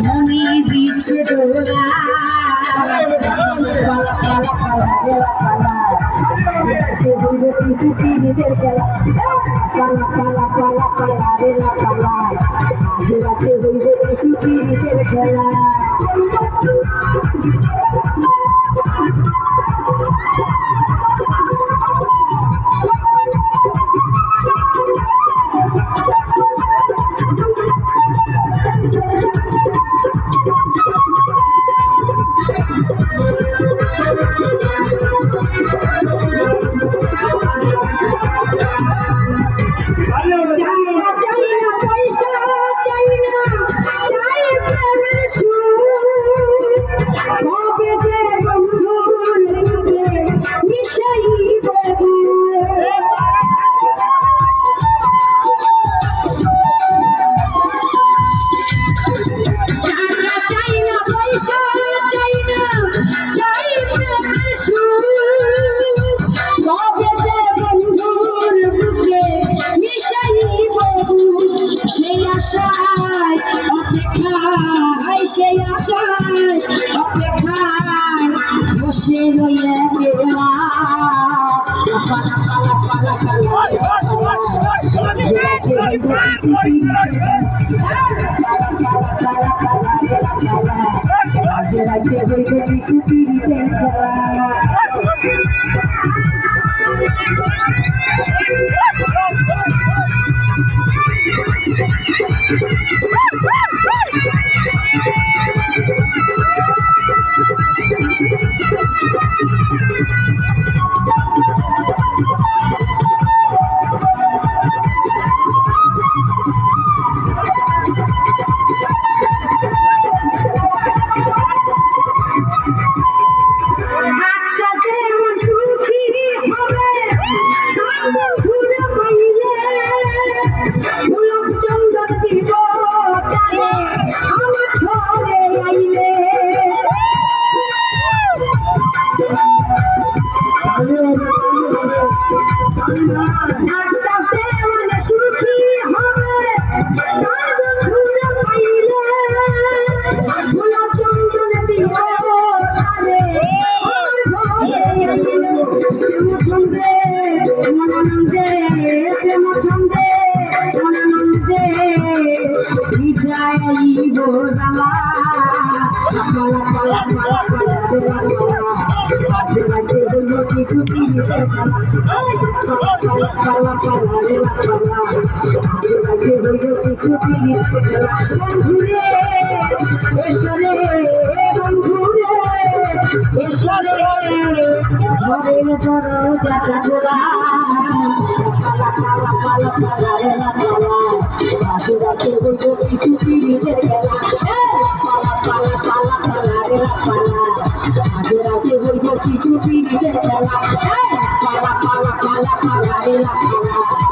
মনে দিচ্ছে দোলা কিছু টিভিদের খেলা পালা পালা পালা পালা রে না পালা যে রাতে হইব কিছু টিভিদের খেলা সেই আশায় অপেক্ষায় বসে রয়ে গেলাম পালা পালা পালা পালা আজ রাতে হইব কিছু পিড়িতের খেলা কিছু টিভিতে খেলা বন্ধুরে এসরে বন্ধুরে এসরে ঘরের দরজাটা খোলা পালা পালা পালা পালা রে না পালা আজ রাতে হইব কিছু টিভিতে খেলা পালা পালা পালা পালা রে না পালা আজ রাতে হইব কিছু টিভিতে খেলা পালা পালা পালা পালা রে না পালা